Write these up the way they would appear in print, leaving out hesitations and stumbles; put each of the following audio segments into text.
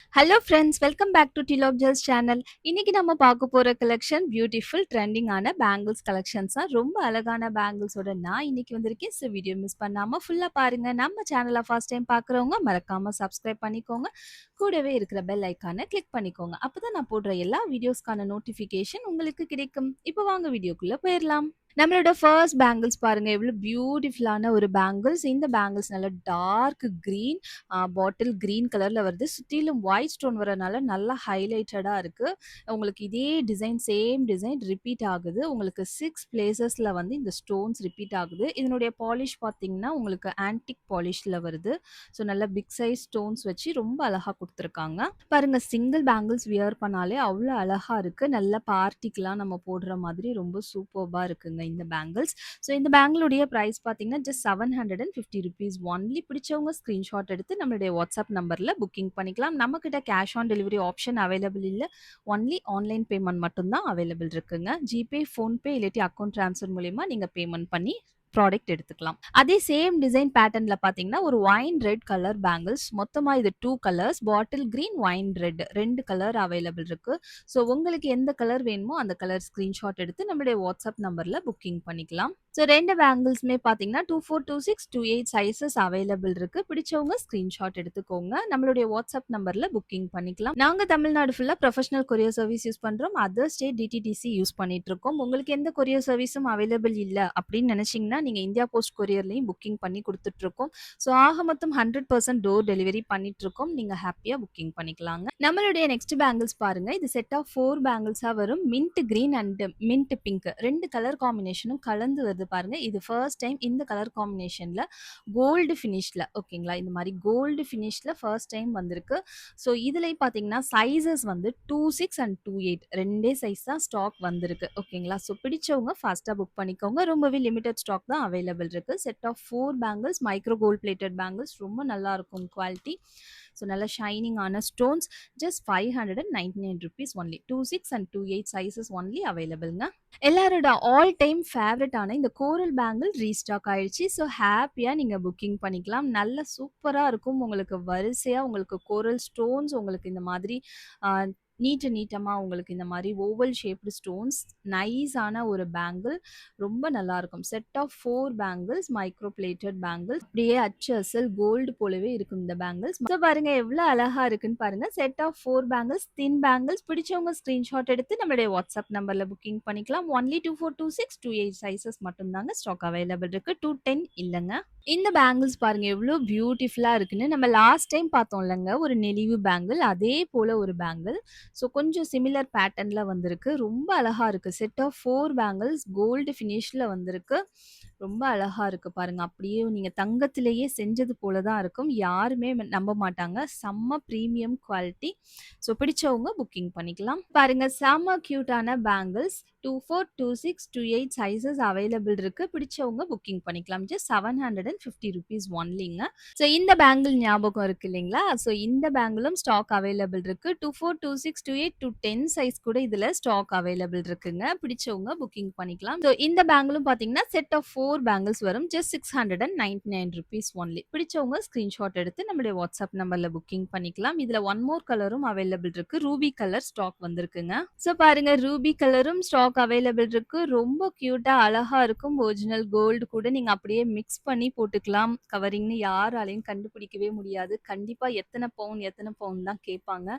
Hello friends, welcome back to டிலாப் ஜெல்ஸ் channel. இன்னைக்கு நம்ம பார்க்க போற கலெக்ஷன் பியூட்டிஃபுல் ட்ரெண்டிங்கான பேங்கிள்ஸ் கலெக்ஷன்ஸ் தான். ரொம்ப அழகான பேங்கிள்ஸோட நான் இன்னைக்கு வந்திருக்கேன். ஸோ வீடியோ மிஸ் பண்ணாம ஃபுல்லா பாருங்க. நம்ம சேனலை ஃபர்ஸ்ட் டைம் பார்க்குறவங்க மறக்காம சப்ஸ்கிரைப் பண்ணிக்கோங்க. கூடவே இருக்கிற பெல் ஐக்கானை கிளிக் பண்ணிக்கோங்க. அப்பதான் நான் போடுற எல்லா வீடியோஸ்க்கான நோட்டிஃபிகேஷன் உங்களுக்கு கிடைக்கும். இப்போ வாங்க வீடியோக்குள்ள போயிடலாம். நம்மளோட ஃபர்ஸ்ட் பேங்கிள்ஸ் பாருங்க எவ்வளோ பியூட்டிஃபுல்லான ஒரு பேங்கிள்ஸ். இந்த பேங்கிள்ஸ் நல்ல டார்க் கிரீன் பாட்டில் கிரீன் கலர்ல வருது. சுற்றிலும் ஒயிட் ஸ்டோன் வரனால நல்லா ஹைலைட்டடா இருக்கு. உங்களுக்கு இதே டிசைன் சேம் டிசைன் ரிப்பீட் ஆகுது. உங்களுக்கு 6 பிளேசஸ்ல வந்து இந்த ஸ்டோன்ஸ் ரிப்பீட் ஆகுது. இதனுடைய பாலிஷ் பார்த்தீங்கன்னா உங்களுக்கு ஆன்டிக் பாலிஷ்ல வருது. ஸோ நல்ல பிக் சைஸ் ஸ்டோன்ஸ் வச்சு ரொம்ப அழகா குடுத்துருக்காங்க. பாருங்க சிங்கிள் பேங்கிள்ஸ் வியர் பண்ணாலே அவ்வளோ அழகா இருக்கு. நல்ல பார்ட்டிக்குலாம் நம்ம போடுற மாதிரி ரொம்ப சூப்பர்பா இருக்குங்க இந்த பேங்கிள்ஸ். ஸோ இந்த பேங்கிளுடைய பிரைஸ் பார்த்தீங்கன்னா ஜஸ்ட் ₹750 ஒன்லி. பிடிச்சவங்க ஸ்க்ரீன்ஷாட் எடுத்து நம்மளுடைய வாட்ஸ்அப் நம்பர்ல புக்கிங் பண்ணிக்கலாம். நம்மகிட்ட cash on delivery option available இல்ல. ஒன்லி ஆன்லைன் பேமெண்ட் மட்டும் தான் அவைலபிள் இருக்குங்க. ஜிபே, ஃபோன்பே இல்லாட்டி அக்கவுண்ட் ட்ரான்ஸ்ஃபர் மூலியமா நீங்க பேமெண்ட் பண்ணி ப்ராடக்ட் எடுத்துக்கலாம். அதே சேம் டிசைன் பேட்டர்ன்ல பார்த்தீங்கன்னா, ஒரு ஒயின் ரெட் கலர் பேங்கிள்ஸ். மொத்தமா இது 2 colours bottle green, wine red 2 colour available இருக்கு. ஸோ உங்களுக்கு எந்த கலர் வேணுமோ அந்த கலர் ஸ்கிரீன்ஷாட் எடுத்து நம்மளுடைய வாட்ஸ்அப் நம்பர்ல புக்கிங் பண்ணிக்கலாம். ஸோ 2 பேங்கிள்ஸுமே பார்த்தீங்கன்னா 24, 26, 28 சைஸஸ் அவைலபிள் இருக்கு. பிடிச்சவங்க ஸ்கிரீன்ஷாட் எடுத்துக்கோங்க. நம்மளுடைய வாட்ஸ்அப் நம்பர்ல புக்கிங் பண்ணிக்கலாம். நாங்க தமிழ்நாடு ஃபுல்லா ப்ரொஃபஷனல் கொரியர் சர்வீஸ் யூஸ் பண்றோம். அதர் ஸ்டேட் டிடிடிசி யூஸ் பண்ணிட்டு இருக்கோம். உங்களுக்கு எந்த கொரியர் சர்வீஸும் அவைலபிள் இல்ல அப்படின்னு நினைச்சீங்கன்னா நீங்க இந்தியா போஸ்ட் கொரியர்லயும் புக்கிங் பண்ணி கொடுத்துட்டு இருக்கோம். ஸோ ஆக மொத்தம் 100% டோர் டெலிவரி பண்ணிட்டு இருக்கோம். நீங்க ஹாப்பியா புக்கிங் பண்ணிக்கலாங்க. நம்மளுடைய நெக்ஸ்ட் பேங்கிள்ஸ் பாருங்க. இது செட் ஆஃப் 4 பேங்கிள்ஸா வரும். Mint green and mint pink 2 colour காம்பினேஷனும் கலந்து வருது பாருங்க. இது ஃபர்ஸ்ட் டைம் இந்த கலர் காம்பினேஷன்ல கோல்டு ஃபினிஷ்ல ஓகேங்களா. இந்த மாதிரி கோல்டு ஃபினிஷ்ல ஃபர்ஸ்ட் டைம் வந்திருக்கு. ஸோ இதுலயும் பார்த்தீங்கன்னா சைஸஸ் வந்து 26 அண்ட் 28 ரெண்டே சைஸ் தான் ஸ்டாக் வந்திருக்கு ஓகேங்களா. ஸோ பிடிச்சவங்க ஃபாஸ்ட்டாக புக் பண்ணிக்கோங்க. ரொம்பவே லிமிடெட் ஸ்டாக் தான் அவைலபிள் இருக்கு. Set of 4 bangles micro gold plated bangles ரொம்ப நல்லா இருக்கும் குவாலிட்டி. ஸோ நல்ல ஷைனிங் ஆன stones. Just ₹599 only. 26 and 28 sizes only அவைலபிள்ங்க. எல்லாரோட ஆல் டைம் ஃபேவரட்டான இந்த கோரல் பேங்கிள் ரீஸ்டாக் ஆயிடுச்சு. ஸோ ஹாப்பியாக நீங்கள் புக்கிங் பண்ணிக்கலாம். நல்ல சூப்பராக இருக்கும். உங்களுக்கு வரிசையாக உங்களுக்கு கோரல் ஸ்டோன்ஸ் உங்களுக்கு இந்த மாதிரி நீட்டமா உங்களுக்கு இந்த மாதிரி ஓவல் ஷேப்டு ஸ்டோன்ஸ் நைஸான ஒரு பேங்கிள் ரொம்ப நல்லா இருக்கும். Set of 4 bangles micro plated bangles. அப்படியே அச்சு அசல் கோல்டு போலவே இருக்கும் இந்த பேங்கிள்ஸ். ஸோ பாருங்க எவ்வளோ அழகா இருக்குன்னு பாருங்க. Set of 4 bangles thin bangles. பிடிச்சவங்க ஸ்கிரீன்ஷாட் எடுத்து நம்மளுடைய வாட்ஸ்அப் நம்பர்ல புக்கிங் பண்ணிக்கலாம். ஒன்லி 24, 26, 28 சைஸஸ் மட்டும்தாங்க ஸ்டாக் அவைலபிள் இருக்கு. 210 இல்லைங்க. இந்த பேங்கிள்ஸ் பாருங்க எவ்வளோ பியூட்டிஃபுல்லா இருக்குன்னு. நம்ம லாஸ்ட் டைம் பார்த்தோம் இல்லைங்க ஒரு நெளிவு பேங்கிள், அதே போல ஒரு பேங்கிள். ஸோ கொஞ்சம் சிமிலர் பேட்டர்ன்ல வந்திருக்கு. ரொம்ப அழகா இருக்கு. செட் ஆஃப் 4 பேங்கிள்ஸ் கோல்டு ஃபினிஷ்ல வந்திருக்கு. ரொம்ப அழகா இருக்கு பாருங்க. அப்படியே நீங்க தங்கத்திலேயே செஞ்சது போல தான் இருக்கும். யாருமே நம்ப மாட்டாங்க. செம்ம பிரீமியம் குவாலிட்டி. ஸோ பிடிச்சவங்க புக்கிங் பண்ணிக்கலாம். பாருங்க செம்ம கியூட்டான பேங்கிள்ஸ் 24, 26, 28 சைஸஸ் அவைலபிள் இருக்கு. பிடிச்சவங்க புக்கிங் பண்ணிக்கலாம். ஜஸ்ட் ₹750 ஒன்லிங்க. ஸோ இந்த பேங்கிள் ஞாபகம் இருக்கு இல்லைங்களா. ஸோ இந்த பேங்கிளும் ஸ்டாக் அவைலபிள் இருக்கு. 24, 26, 28 to 10 சைஸ் கூட இதுல ஸ்டாக் அவைலபிள் இருக்குங்க. பிடிச்சவங்க புக்கிங் பண்ணிக்கலாம். ஸோ இந்த பேங்கிளும் பார்த்தீங்கன்னா செட் ஆஃப் 4 பேங்கிள்ஸ் வரும். Just ₹699 only. பிடிச்சவங்க ஸ்கிரீன்ஷாட் எடுத்து நம்மளுடைய வாட்ஸ்அப் நம்பர்ல புக்கிங் பண்ணிக்கலாம். இதுல ஒன் மோர் கலரும் அவைலபிள் இருக்கு. ரூபி கலர் ஸ்டாக் வந்திருக்குங்க. ஸோ பாருங்க ரூபி கலரும் ஸ்டாக் அவைலபிள் இருக்கு. ரொம்ப கியூட்டா அழகா இருக்கும். ஒரிஜினல் கோல்டு கூட நீங்க அப்படியே மிக்ஸ் பண்ணி போட்டுக்கலாம். கவரிங்னு யாராலையும் கண்டுபிடிக்கவே முடியாது. கண்டிப்பா எத்தனை பவுன் தான் கேட்பாங்க.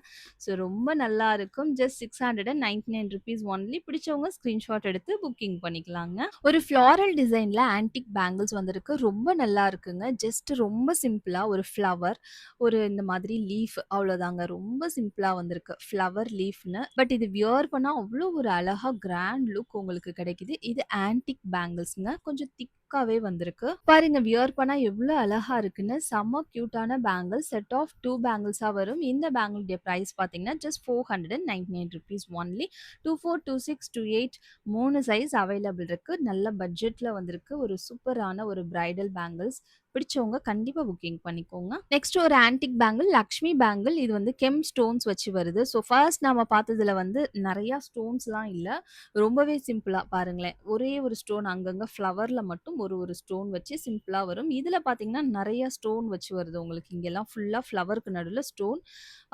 ஸோ ரொம்ப நல்லா இருக்கும். Just ₹699 only. பிடிச்சவங்க ஸ்கிரீன்ஷாட் எடுத்து புக்கிங் பண்ணிக்கலாங்க. ஒரு ஃப்ளாரல் டிசைன்ல ஆன்டிக் பேங்கிள்ஸ் வந்திருக்கு. ரொம்ப நல்லா இருக்குங்க. ஜஸ்ட் ரொம்ப சிம்பிளா ஒரு ஃப்ளவர், ஒரு இந்த மாதிரி லீஃப் அவ்வளோதாங்க. ரொம்ப சிம்பிளா வந்திருக்கு. ஃப்ளவர் லீஃப்னு. பட் இது வியர் பண்ணா அவ்வளோ ஒரு அழகா கிராண்ட் லுக் உங்களுக்கு கிடைக்குது. இது ஆன்டிக் பேங்கிள்ஸ்ங்க. கொஞ்சம் திக்காவே வந்திருக்கு. பாருங்க வியர் பண்ணா எவ்வளோ அழகா இருக்குன்னு. செம்ம கியூட்டான பேங்கிள். செட் ஆஃப் 2 பேங்கிள்ஸா வரும். இந்த பேங்கிளுடைய பிரைஸ் பார்த்தீங்கன்னா ஜஸ்ட் ₹499 ஒன்லி. 24, 26, 28 3 சைஸ் அவைலபிள் இருக்கு. நல்ல பட்ஜெட்ல வந்திருக்கு. ஒரு சூப்பரான ஒரு பிரைடல் பேங்கிள்ஸ். பிடிச்சவங்க கண்டிப்பா புக்கிங் பண்ணிக்கோங்க. நெக்ஸ்ட் ஒரு ஆன்டிக் பேங்கிள், லக்ஷ்மி பேங்கிள். இது வந்து கெம் ஸ்டோன்ஸ் வச்சு வருது. ஸோ ஃபர்ஸ்ட் நாம பார்த்ததுல வந்து நெறையா ஸ்டோன்ஸ்லாம் இல்ல. ரொம்பவே சிம்பிளா பாருங்களேன். ஒரே ஒரு ஸ்டோன் அங்கங்க ஃப்ளவர்ல மட்டும் ஒரு ஒரு ஸ்டோன் வச்சு சிம்பிளா வரும். இதுல பார்த்தீங்கன்னா, நெறைய ஸ்டோன் வச்சு வருது உங்களுக்கு. இங்கெல்லாம் ஃபுல்லா ஃப்ளவருக்கு நடுவுல ஸ்டோன்.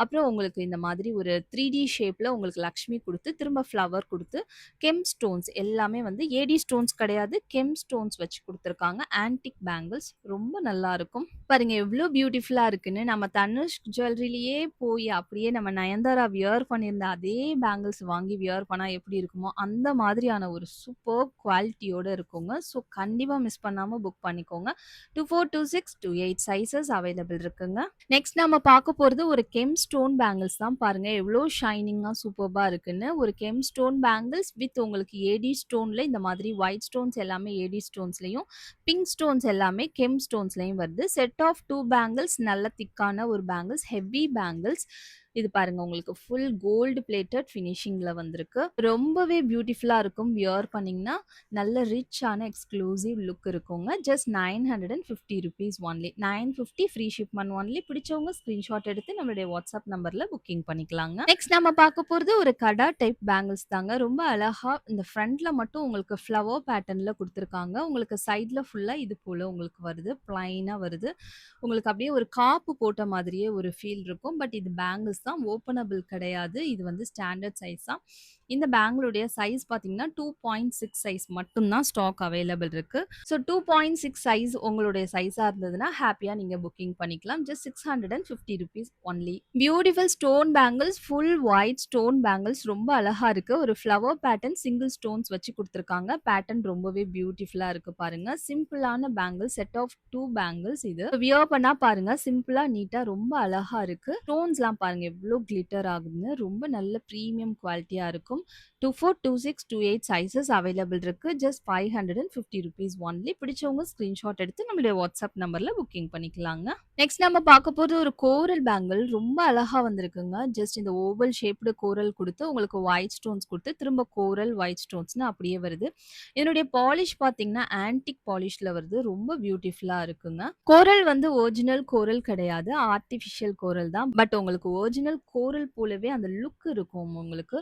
அப்புறம் உங்களுக்கு இந்த மாதிரி ஒரு 3டி ஷேப்ல உங்களுக்கு லக்ஷ்மி குடுத்து, திரும்ப ஃப்ளவர் குடுத்து, கெம் ஸ்டோன்ஸ் எல்லாமே வந்து ஏடி ஸ்டோன்ஸ் கிடையாது. கெம் ஸ்டோன்ஸ் வச்சு குடுத்துருக்காங்க. ஆன்டிக் பேங்கிள்ஸ் ரொம்ப நல்லாருக்கும். பாருங்க எவ்ளோ பியூட்டிஃபுல்லா இருக்குன்னு. நம்ம தனுஷ் ஜுவல்லரிலயே போய் அப்படியே நம்ம நயன்தாரா வியர் பண்ணியிருந்த அதே பேங்கிள்ஸ் வாங்கி வியர் பண்ணா எப்படி இருக்குமோ, அந்த மாதிரியான ஒரு சூப்பர்ப் குவாலிட்டியோட இருக்குங்க. ஸோ கண்டிப்பா மிஸ் பண்ணாம புக் பண்ணிக்கோங்க. 24, 26, 28 சைஸஸ் அவைலபிள் இருக்குங்க. நெக்ஸ்ட் நம்ம பார்க்க போறது ஒரு கெம் ஸ்டோன் பேங்கிள்ஸ் தான். பாருங்க எவ்ளோ ஷைனிங்கா சூப்பர்பா இருக்குன்னு. ஒரு கெம் ஸ்டோன் பேங்கிள்ஸ் வித் உங்களுக்கு ஏடி ஸ்டோன்ல இந்த மாதிரி ஒயிட் ஸ்டோன்ஸ் எல்லாமே ஏடி ஸ்டோன்ஸ்லயும், பிங்க் ஸ்டோன்ஸ் எல்லாமே கெம் ஸ்டோன்ஸ்லயும் வருது. செட் ஆஃப் 2 பேங்கிள்ஸ் நல்ல திக்கான ஒரு பேங்கிள்ஸ், ஹெவி பேங்கிள்ஸ். இது பாருங்க உங்களுக்கு ஃபுல் கோல்டு பிளேட்டட் ஃபினிஷிங்ல வந்திருக்கு. ரொம்பவே பியூட்டிஃபுல்லா இருக்கும். வியர் பண்ணீங்கன்னா நல்ல ரிச்சான எக்ஸ்க்ளூசிவ் லுக் இருக்குங்க. Just ₹950 only. 950 free shipment only. பிடிச்சவங்க ஸ்கிரீன்ஷாட் எடுத்து நம்மளுடைய வாட்ஸ்அப் நம்பர்ல புக்கிங் பண்ணிக்கலாங்க. நெக்ஸ்ட் நம்ம பார்க்க போறது ஒரு கடா டைப் பேங்கிள்ஸ் தாங்க. ரொம்ப அழகா இந்த ஃப்ரண்ட்ல மட்டும் உங்களுக்கு ஃப்ளவர் பேட்டர்ன்ல குடுத்துருக்காங்க. உங்களுக்கு சைட்ல ஃபுல்லா இது போல உங்களுக்கு வருது. பிளைனா வருது. உங்களுக்கு அப்படியே ஒரு காப்பு போட்ட மாதிரியே ஒரு ஃபீல் இருக்கும். பட் இது பேங்கிள்ஸ் தான். ஓப்பனபிள் கிடையாது. இது வந்து ஸ்டாண்டர்ட் சைஸ் தான். இந்த பேங்கிளுடைய சைஸ் பார்த்தீங்கன்னா, 2.6 சைஸ் மட்டும் தான் ஸ்டாக் அவைலபிள் இருக்கு. ஸோ 2.6 சைஸ் உங்களுடைய சைஸா இருந்ததுன்னா, ஹேப்பியா நீங்க புக்கிங் பண்ணிக்கலாம். Just ₹650 only. Beautiful stone bangles, full white stone bangles ரொம்ப அழகா இருக்கு. ஒரு ஃப்ளவர் பேட்டர்ன் சிங்கிள் ஸ்டோன்ஸ் வச்சு குடுத்துருக்காங்க. பேட்டர்ன் ரொம்பவே பியூட்டிஃபுல்லா இருக்கு பாருங்க. சிம்பிளான பேங்கிள் செட் ஆஃப் 2 பேங்கிள்ஸ் இது. வியர் பண்ணா பாருங்க சிம்பிளா, நீட்டா ரொம்ப அழகா இருக்கு. ஸ்டோன்ஸ்லாம் பாருங்க எவ்ளோ கிளிட்டர் ஆகுதுன்னு. ரொம்ப நல்ல பிரீமியம் குவாலிட்டியா இருக்கும். 24, 26, 28 சைஸஸ் அவைலபிள் இருக்கு. Just ₹550 only. பிடிச்சவங்க ஸ்கிரீன்ஷாட் எடுத்து நம்மளுடைய வாட்ஸ்அப் நம்பர்ல புக்கிங் பண்ணிக்கலாங்க. நெக்ஸ்ட் நம்ம பார்க்க போறது ஒரு கோரல் பேங்கிள். ரொம்ப அழகா வந்திருக்குங்க. ஜஸ்ட் இந்த ஓவல் ஷேப்டு கோரல் குடுத்து, உங்களுக்கு ஒயிட் ஸ்டோன்ஸ் குடுத்து, திரும்ப கோரல், ஒயிட் ஸ்டோன்ஸ்ன்னு அப்படியே வருது. இதனுடைய பாலிஷ் பார்த்தீங்கன்னா, ஆன்டிக் பாலிஷ்ல வருது. ரொம்ப பியூட்டிஃபுல்லா இருக்குங்க. கோரல் வந்து ஒரிஜினல் கோரல் கிடையாது. ஆர்டிஃபிஷியல் கோரல் தான். பட் உங்களுக்கு ஒரிஜினல் கோரல் போலவே அந்த லுக் இருக்கும் உங்களுக்கு.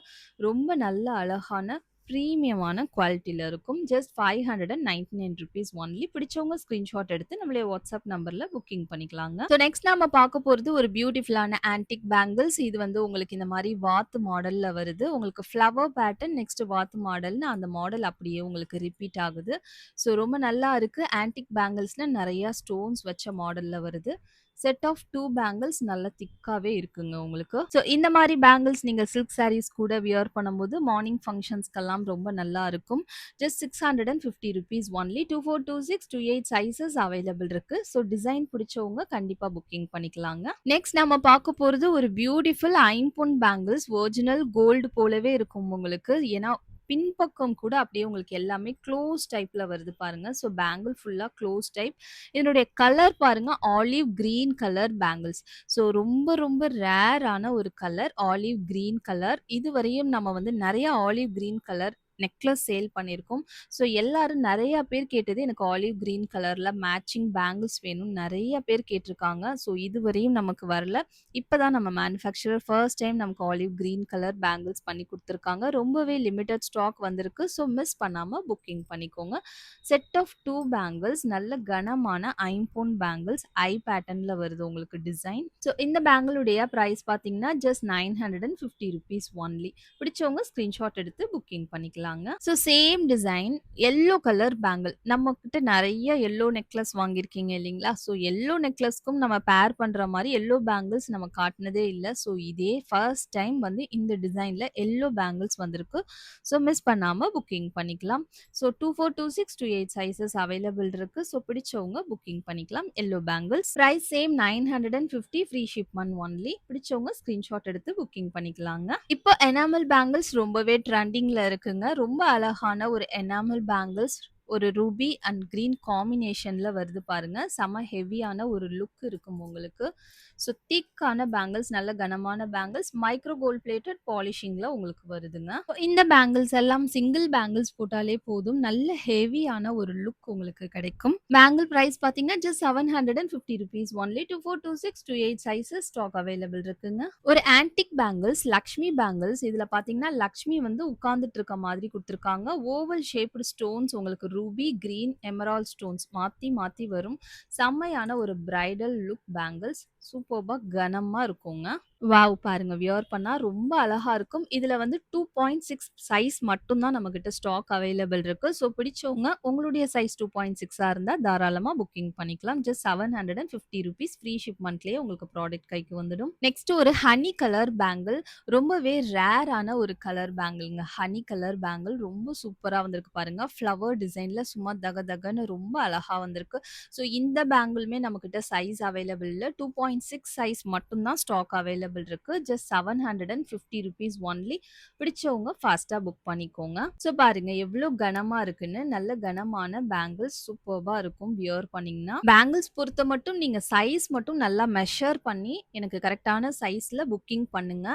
ரொம்ப நல்ல அழகான பிரீமியமான குவாலிட்டில இருக்கும். Just ₹599 only. பிடிச்சவங்க ஸ்கிரீன்ஷாட் எடுத்து நம்மளுடைய வாட்ஸ்அப் நம்பர்ல புக்கிங் பண்ணிக்கலாங்க. ஸோ நெக்ஸ்ட் நாம பார்க்க போறது ஒரு பியூட்டிஃபுல்லான ஆன்டிக் பேங்கிள்ஸ். இது வந்து உங்களுக்கு இந்த மாரி வாத்து மாடல்ல வருது. உங்களுக்கு ஃப்ளவர் பேட்டர்ன் நெக்ஸ்ட் வாத்து மாடல்னு அந்த மாடல் அப்படியே உங்களுக்கு ரிப்பீட் ஆகுது. ஸோ ரொம்ப நல்லா இருக்கு. ஆன்டிக் பேங்கிள்ஸ்ல நெறைய ஸ்டோன்ஸ் வச்ச மாடல்ல வருது. செட் ஆஃப் 2 பேங்கிள்ஸ் நல்ல திக்காவே இருக்குங்க உங்களுக்கு. ஸோ இந்த மாரி பேங்கிள்ஸ் நீங்க சில்க் சாரீஸ் கூட வியர் பண்ணும்போது மார்னிங் ஃபங்ஷன்ஸ்க்கெல்லாம் ரொம்ப நல்லா இருக்கும். Just ₹650 only. 24, 26, 28 சைஸஸ் அவைலபிள் இருக்கு. ஸோ டிசைன் பிடிச்சவங்க கண்டிப்பா புக்கிங் பண்ணிக்கலாங்க. நெக்ஸ்ட் நம்ம பார்க்க போறது ஒரு பியூட்டிஃபுல் ஐம்பொன் பேங்கிள்ஸ். ஒரிஜினல் கோல்டு போலவே இருக்கும் உங்களுக்கு. ஏன்னா பின்பக்கம் கூட அப்படியே உங்களுக்கு எல்லாமே க்ளோஸ் டைப்ல வருது பாருங்க. ஸோ பேங்கிள் ஃபுல்லா க்ளோஸ் டைப். இதனுடைய கலர் பாருங்க olive green colour bangles. So ரொம்ப ரொம்ப ரேரான ஒரு கலர் ஆலிவ் கிரீன் கலர். இதுவரையும் நம்ம வந்து நெறைய olive green colour necklace sale பண்ணியிருக்கோம். ஸோ எல்லாரும் நெறைய பேர் கேட்டது எனக்கு ஆலிவ் கிரீன் கலர்ல மேட்சிங் பேங்கிள்ஸ் வேணும்னு நெறைய பேர் கேட்டிருக்காங்க. ஸோ இதுவரையும் நமக்கு வரல. இப்பதான் நம்ம மேனுஃபேக்சரர் ஃபர்ஸ்ட் டைம் நமக்கு ஆலிவ் கிரீன் கலர் பேங்கிள்ஸ் பண்ணி குடுத்துருக்காங்க. ரொம்பவே லிமிட்டட் ஸ்டாக் வந்திருக்கு. ஸோ மிஸ் பண்ணாம புக்கிங் பண்ணிக்கோங்க. செட் ஆஃப் 2 பேங்கிள்ஸ் நல்ல கனமான ஐம்பொன் பேங்கிள்ஸ். ஐ பேட்டர்ன்ல வருது உங்களுக்கு டிசைன். ஸோ இந்த பேங்கிளுடைய பிரைஸ் பார்த்தீங்கன்னா, ஜஸ்ட் ₹950 ஒன்லி. பிடிச்சவங்க ஸ்கிரீன்ஷாட் எடுத்து புக்கிங் பண்ணிக்கலாங்க. So same design yellow colour bangle. நம்ம கிட்ட நெறைய எல்லோ நெக்லஸ் வாங்கியிருக்கீங்க இல்லைங்களா? ஸோ எல்லோ நெக்லஸ்க்கும் நம்ம பேர் பண்ற மாரி எல்லோ பேங்கிள்ஸ் நம்ம காட்டுனதே இல்ல. ஸோ இதே ஃபர்ஸ்ட் டைம் வந்து இந்த டிசைன்ல எல்லோ பேங்கிள்ஸ் வந்திருக்கு. ஸோ மிஸ் பண்ணாம புக்கிங் பண்ணிக்கலாம். ஸோ 24, 26, 28 சைஸஸ் அவைலபிள் இருக்கு. ஸோ பிடிச்சவங்க புக்கிங் பண்ணிக்கலாம். Yellow bangles. Price same 950 free shipment only. பிடிச்சவங்க ஸ்கிரீன்ஷாட் எடுத்து புக்கிங் பண்ணிக்கலாங்க. இப்போ எனாமல் பேங்கிள்ஸ் ரொம்பவே ட்ரெண்டிங்ல இருக்குங்க. ரொம்ப அழகான ஒரு எனாமல் பேங்கிள்ஸ். ஒரு ரூபி அண்ட் கிரீன் காம்பினேஷன்ல வருது பாருங்க. செம ஹெவியான ஒரு லுக் இருக்கும் உங்களுக்கு. ஸோ திக்கான பேங்கிள்ஸ், நல்ல கனமான பேங்கிள்ஸ், மைக்ரோ கோல்ட் பிளேட்டட் பாலிஷிங்ல உங்களுக்கு வருதுங்க. இந்த பேங்கிள்ஸ் எல்லாம் சிங்கிள் பேங்கிள்ஸ் போட்டாலே போதும். நல்ல ஹெவியான ஒரு லுக் உங்களுக்கு கிடைக்கும். பேங்கிள் பிரைஸ் பார்த்தீங்கன்னா just ₹750 only. 242628 sizes stock available இருக்குங்க. ஒரு ஆன்டிக் பேங்கிள்ஸ், லக்ஷ்மி பேங்கிள்ஸ். இதுல பார்த்தீங்கன்னா லக்ஷ்மி வந்து உட்கார்ந்துட்டு இருக்க மாதிரி குடுத்துருக்காங்க. ஓவல் ஷேப்டு ஸ்டோன்ஸ் உங்களுக்கு ரூபி, கிரீன், எமரால்ட் ஸ்டோன்ஸ் மாத்தி மாத்தி வரும். செம்மையான ஒரு பிரைடல் லுக் பேங்கிள்ஸ். சூப்பர்பா கனமா இருக்குங்க. வாவ்! பாருங்க வியர் பண்ணா ரொம்ப அழகா இருக்கும். இதுல வந்து 2.6 சைஸ் மட்டும் தான் நம்மகிட்ட ஸ்டாக் அவைலபிள் இருக்கு. ஸோ பிடிச்சவங்க உங்களுடைய சைஸ் 2.6ஆ இருந்தா தாராளமா புக்கிங் பண்ணிக்கலாம். ஜஸ்ட் ₹750 ஃப்ரீ ஷிப்மெண்ட்லயே உங்களுக்கு ப்ராடக்ட் கைக்கு வந்துடும். நெக்ஸ்ட் ஒரு ஹனி கலர் பேங்கிள். ரொம்பவே ரேரான ஒரு கலர் பேங்கிள்ங்க. ஹனி கலர் பேங்கிள் ரொம்ப சூப்பரா வந்திருக்கு பாருங்க. ஃப்ளவர் டிசைன்ல சும்மா தக தகன்னு ரொம்ப அழகா வந்திருக்கு. ஸோ இந்த பேங்கிளுமே நம்மகிட்ட சைஸ் அவைலபிள் இல்ல. 2.6 சைஸ் மட்டும் தான் ஸ்டாக் அவைலபிள் இருக்கு. Just ₹750 only. பிடிச்சவங்க ஃபாஸ்ட்டா புக் பண்ணிக்கோங்க. ஸோ பாருங்க எவ்ளோ கனமா இருக்குன்னு. நல்ல கனமான பேங்கிள்ஸ் சூப்பர்பா இருக்கும் வியர் பண்ணீங்கன்னா. பேங்கிள்ஸ் பொறுத்த மட்டும் நீங்க சைஸ் மட்டும் நல்லா மெஷர் பண்ணி எனக்கு கரெக்ட்டான சைஸ்ல புக்கிங் பண்ணுங்க.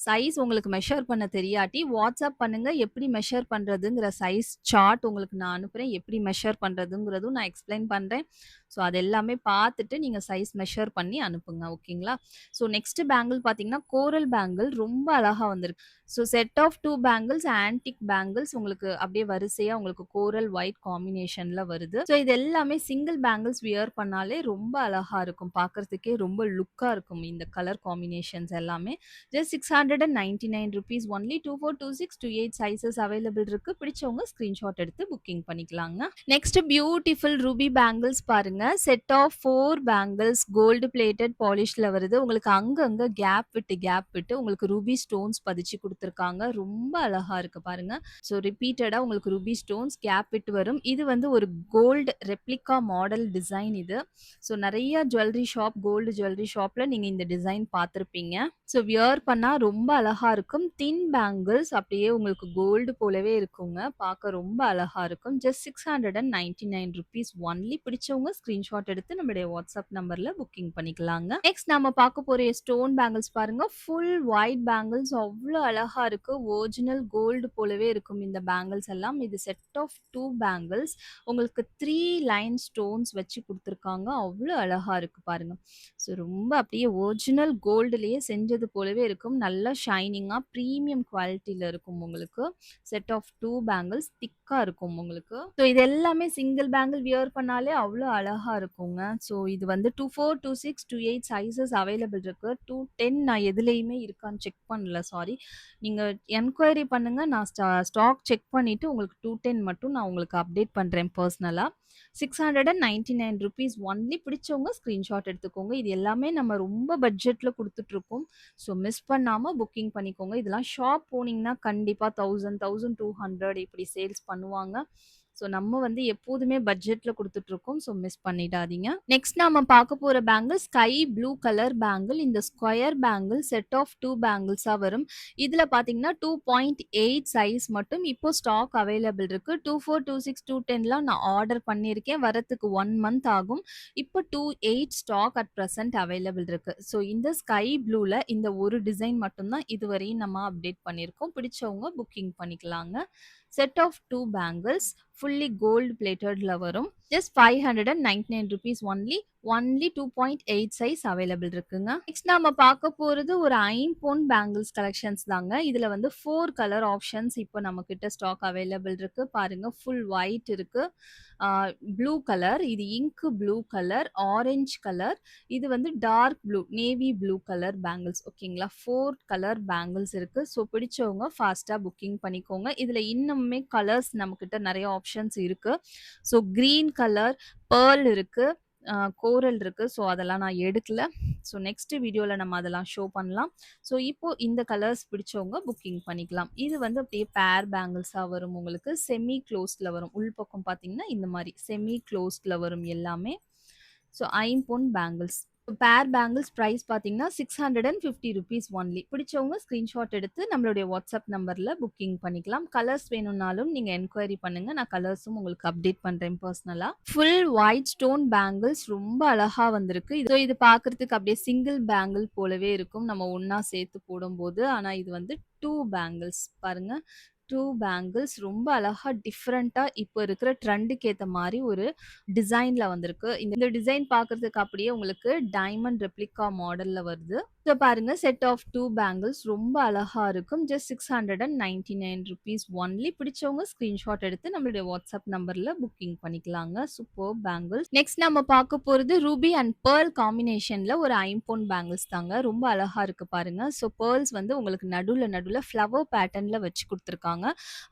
சைஸ் உங்களுக்கு மெஷர் பண்ண தெரியாட்டி வாட்ஸ்அப் பண்ணுங்க. எப்படி மெஷர் பண்றதுங்கிற சைஸ் சார்ட் உங்களுக்கு நான் அனுப்புறேன். எப்படி மெஷர் பண்றதுங்கிறதும் நான் எக்ஸ்பிளைன் பண்றேன். ஸோ அது எல்லாமே பார்த்துட்டு நீங்க சைஸ் மெஷர் பண்ணி அனுப்புங்க. ஓகேங்களா? ஸோ நெக்ஸ்ட் பேங்கிள் பார்த்தீங்கன்னா, கோரல் பேங்கிள் ரொம்ப அழகா வந்திருக்கு. So set of 2 bangles antique bangles உங்களுக்கு அப்படியே வரிசையா உங்களுக்கு கோரல் ஒயிட் காம்பினேஷன்ல வருது. ஸோ இது எல்லாமே சிங்கிள் பேங்கிள்ஸ் வியர் பண்ணாலே ரொம்ப அழகா இருக்கும். பார்க்கறதுக்கே ரொம்ப லுக்கா இருக்கும் இந்த கலர் காம்பினேஷன்ஸ் எல்லாமே. Just ₹699 only. 242628 சைஸஸ் அவைலபிள் இருக்கு. பிடிச்சவங்க ஸ்கிரீன்ஷாட் எடுத்து புக்கிங் பண்ணிக்கலாங்க. நெக்ஸ்ட் பியூட்டிஃபுல் ரூபி பேங்கிள்ஸ் பாருங்க. Set of 4 bangles gold plated பாலிஷ்ல வருது. உங்களுக்கு அங்கங்க கேப் விட்டு உங்களுக்கு ரூபி ஸ்டோன்ஸ் பதிச்சு குடுத்துருக்காங்க. ரொம்ப அழகா இருக்கு பாருங்க. ஸோ ரிப்பீட்டடா உங்களுக்கு ரூபி ஸ்டோன்ஸ் கேப் விட்டு வரும். இது வந்து ஒரு கோல்டு ரெப்ளிகா மாடல் டிசைன் இது. ஸோ நெறைய ஜுவல்லரி ஷாப், கோல்டு ஜுவல்லரி ஷாப்ல நீங்க இந்த டிசைன் பார்த்திருப்பீங்க. ஸோ வியர் பண்ணா ரொம்ப அழகா இருக்கும். தின் பேங்கிள்ஸ் அப்படியே உங்களுக்கு கோல்டு போலவே இருக்குங்க. பார்க்க ரொம்ப அழகா இருக்கும். Just ₹699 only. பிடிச்சவங்க ஸ்கிரீன்ஷாட் எடுத்து நம்மளுடைய வாட்ஸ்அப் நம்பர்ல புக்கிங் பண்ணிக்கலாங்க. நெக்ஸ்ட் நம்ம பார்க்க போற ஸ்டோன் பேங்கிள்ஸ் பாருங்க. ஃபுல் ஒயிட் பேங்கிள்ஸ் அவ்ளோ அழகா இருக்கு. ஒரிஜினல் கோல்டு போலவே இருக்கும் இந்த பேங்கிள்ஸ் எல்லாம். இது செட் ஆஃப் 2 பேங்கிள்ஸ். உங்களுக்கு 3 லைன் ஸ்டோன்ஸ் வச்சு குடுத்துருக்காங்க. அவ்ளோ அழகா இருக்கு பாருங்க. ஸோ ரொம்ப அப்படியே ஒரிஜினல் கோல்டுலயே செஞ்சது போலவே இருக்கும். நல்லா ஷைனிங்கா பிரீமியம் குவாலிட்டில இருக்கும் உங்களுக்கு. செட் ஆஃப் 2 பேங்கிள்ஸ் திக்கா இருக்கும் உங்களுக்கு. ஸோ இது எல்லாமே சிங்கிள் பேங்கிள் வியர் பண்ணாலே அவ்ளோ அழகா இருக்குங்க. ஸோ இது வந்து 242628 சைஸஸ் அவைலபிள் இருக்கு. 210 நான் எதுலயுமே இருக்கான்னு செக் பண்ணல. சாரி. நீங்க என்குயரி பண்ணுங்க. நான் ஸ்டாக் செக் பண்ணிட்டு உங்களுக்கு 210 மட்டும் நான் உங்களுக்கு அப்டேட் பண்றேன் பர்சனலா. ₹699 ஒன்லி. பிடிச்சவங்க ஸ்கிரீன்ஷாட் எடுத்துக்கோங்க. இது எல்லாமே நம்ம ரொம்ப பட்ஜெட்ல குடுத்துட்டு இருக்கோம். ஸோ மிஸ் பண்ணாம புக்கிங் பண்ணிக்கோங்க. இதெல்லாம் ஷாப் போனீங்கன்னா கண்டிப்பா 1000, 1200 இப்படி சேல்ஸ் பண்ணுவாங்க. ஸோ நம்ம வந்து எப்போதுமே பட்ஜெட்ல குடுத்துட்டு இருக்கோம். ஸோ மிஸ் பண்ணிடாதீங்க. நெக்ஸ்ட் நாம பார்க்க போற bangle sky blue colour bangle. இந்த ஸ்கொயர் பேங்கிள் செட் ஆஃப் 2 பேங்கிள்ஸா வரும். இதுல பார்த்தீங்கன்னா 2.8 சைஸ் மட்டும் இப்போ ஸ்டாக் அவைலபிள் இருக்கு. 2426 210லாம் நான் ஆர்டர் பண்ணியிருக்கேன். வரதுக்கு 1 மந்த் ஆகும். இப்போ 28 ஸ்டாக் அட் பிரசன்ட் அவைலபிள் இருக்கு. ஸோ இந்த ஸ்கை ப்ளூல இந்த ஒரு டிசைன் மட்டும் தான் இதுவரையும் நம்ம அப்டேட் பண்ணியிருக்கோம். பிடிச்சவங்க புக்கிங் பண்ணிக்கலாங்க. Set of 2 bangles fully gold பிளேட்டட்ல வரும். Just ₹599 only. Only 2.8 size available இருக்குங்க. நெக்ஸ்ட் நாம பார்க்க போறது ஒரு ஐம்பொன் பேங்கிள்ஸ் கலெக்ஷன்ஸ் தாங்க. இதுல வந்து 4 கலர் ஆப்ஷன்ஸ் இப்போ நம்ம கிட்ட ஸ்டாக் அவைலபிள் இருக்கு. பாருங்க ஃபுல் ஒயிட் இருக்கு. ப்ளூ கலர், இது ink blue colour, orange colour, இது வந்து dark blue, navy blue colour bangles. ஓகேங்களா? 4 கலர் பேங்கிள்ஸ் இருக்கு. ஸோ பிடிச்சவங்க ஃபாஸ்ட்டா புக்கிங் பண்ணிக்கோங்க. இதுல இன்னுமே கலர்ஸ் நம்மகிட்ட நெறைய ஆப்ஷன்ஸ் இருக்கு. ஸோ கிரீன் கலர், பெர்ல் இருக்கு. கோரல் இருக்கு. ஸோ அதெல்லாம் நான் எடுக்கல. ஸோ நெக்ஸ்ட் வீடியோல நம்ம அதெல்லாம் ஷோ பண்ணலாம். ஸோ இப்போ இந்த கலர்ஸ் பிடிச்சவங்க புக்கிங் பண்ணிக்கலாம். இது வந்து அப்படியே பேர் பேங்கிள்ஸா வரும் உங்களுக்கு. செமி க்ளோஸ்ட்ல வரும். உள்பக்கம் பார்த்தீங்கன்னா இந்த மாரி செமி க்ளோஸ்ட்ல வரும் எல்லாமே. ஸோ ஐம்பொன் பேங்கிள்ஸ். பேர் பேங்கிள்ஸ் பிரைஸ் பார்த்தீங்கன்னா, ₹650 ஒன்லி. பிடிச்சவங்க ஸ்கிரீன்ஷாட் எடுத்து நம்மளுடைய வாட்ஸ்அப் நம்பர்ல புக்கிங் பண்ணிக்கலாம். கலர்ஸ் வேணும்னாலும் நீங்க என்கொயரி பண்ணுங்க. நான் கலர்ஸும் உங்களுக்கு அப்டேட் பண்றேன் பெர்சனலா. ஃபுல் ஒயிட் ஸ்டோன் பேங்கிள்ஸ் ரொம்ப அழகா வந்திருக்கு. இது பார்க்கறதுக்கு அப்படியே சிங்கிள் பேங்கிள் போலவே இருக்கும். நம்ம ஒண்ணா சேர்த்து போடும்போது. ஆனா இது வந்து 2 பேங்கிள்ஸ் பாருங்க. 2 பேங்கிள்ஸ் ரொம்ப அழகா டிஃபரெண்ட்டா இப்ப இருக்கிற ட்ரெண்டுக்கு ஏத்த மாரி ஒரு டிசைன்ல வந்திருக்கு. இந்த டிசைன் பார்க்கறதுக்கு அப்படியே உங்களுக்கு டைமண்ட் ரெப்ளிகா மாடல்ல வருது. ஸோ பாருங்க செட் ஆஃப் 2 பேங்கிள்ஸ் ரொம்ப அழகா இருக்கும். Just ₹699 only. பிடிச்சவங்க ஸ்கிரீன்ஷாட் எடுத்து நம்மளுடைய வாட்ஸ்அப் நம்பர்ல புக்கிங் பண்ணிக்கலாங்க. Superb bangles. நெக்ஸ்ட் நம்ம பார்க்க போறது ரூபி அண்ட் பெர்ல் காம்பினேஷன்ல ஒரு ஐம்பொன் பேங்கிள்ஸ் தாங்க. ரொம்ப அழகா இருக்கு பாருங்க. ஸோ பெர்ல்ஸ் வந்து உங்களுக்கு நடுவுல ஃப்ளவர் பேட்டர்ன்ல வச்சு குடுத்துருக்காங்க.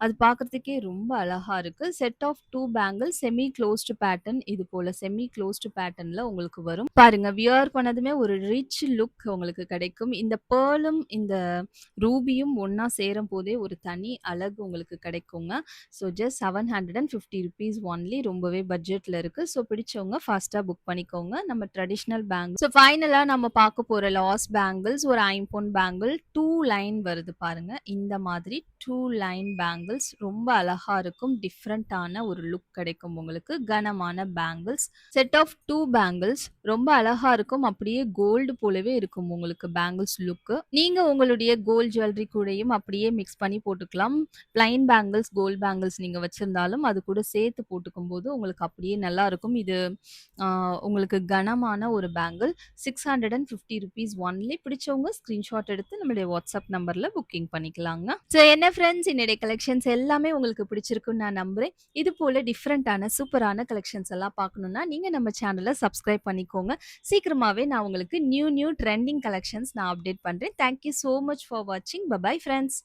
அது பார்க்கறதுக்கே ரொம்ப அழகா இருக்கு. Set of 2 bangle semi closed pattern இது போல செமி க்ளோஸ்டு பேட்டர்ன்ல உங்களுக்கு வரும். பாருங்க வியர் பண்ணதுமே ஒரு ரிச் லுக் உங்களுக்கு கிடைக்கும். இந்த பெர்லும் இந்த ரூபியும் ஒண்ணா சேரும்போதே ஒரு தனி அழகு உங்களுக்கு கிடைக்குங்க. So just ₹750 only. ரொம்பவே பட்ஜெட்ல இருக்கு. ஸோ பிடிச்சவங்க ஃபாஸ்ட்டா புக் பண்ணிக்கோங்க. நம்ம ட்ரெடிஷனல் பேங்கிள். ஸோ ஃபைனலா நம்ம பார்க்க போற லாஸ்ட் பேங்கிள்ஸ் ஒரு ஐம்பொன் பேங்கிள் 2 லைன் வருது பாருங்க. இந்த மாதிரி 2 லைன் பேங்கிள்ஸ் ரொம்ப அழகா இருக்கும். டிஃபரண்டான ஒரு லுக் கிடைக்கும் உங்களுக்கு. கனமான பேங்கிள்ஸ். செட் ஆஃப் 2 பேங்கிள்ஸ் ரொம்ப அழகா இருக்கும். அப்படியே கோல்டு போலவே இருக்கும் உங்களுக்கு பேங்கிள்ஸ் லுக். நீங்க உங்களுடைய கோல்ட் ஜுவல்லரி கூடயும் அப்படியே மிக்ஸ் பண்ணி போட்டுக்கலாம். பிளைன் பேங்கிள்ஸ், கோல்ட் பேங்கிள்ஸ் நீங்க வச்சிருந்தாலும் அது கூட சேர்த்து போட்டுக்கும்போது உங்களுக்கு அப்படியே நல்லா இருக்கும். இது உங்களுக்கு கனமான ஒரு பேங்கிள். ₹650 ஒன்லி. பிடிச்சவங்க ஸ்கிரீன்ஷாட் எடுத்து நம்மளுடைய வாட்ஸ்அப் நம்பர்ல புக்கிங் பண்ணிக்கலாங்க. ஸோ என்ன ஃப்ரெண்ட்ஸ் என்னுடைய கலெக்ஷன்ஸ் எல்லாமே உங்களுக்கு பிடிச்சிருக்குன்னு நான் நம்புறேன். இது போல டிஃபரெண்டான சூப்பரான கலெக்ஷன்ஸ் எல்லாம் பார்க்கணும்னா நீங்க நம்ம சேனலை சப்ஸ்கிரைப் பண்ணிக்கோங்க. சீக்கிரமாவே நான் உங்களுக்கு நியூ ட்ரெண்டிங் கலெக்ஷன்ஸ் நான் அப்டேட் பண்றேன். Thank you so much for வாட்சிங். Bye bye friends.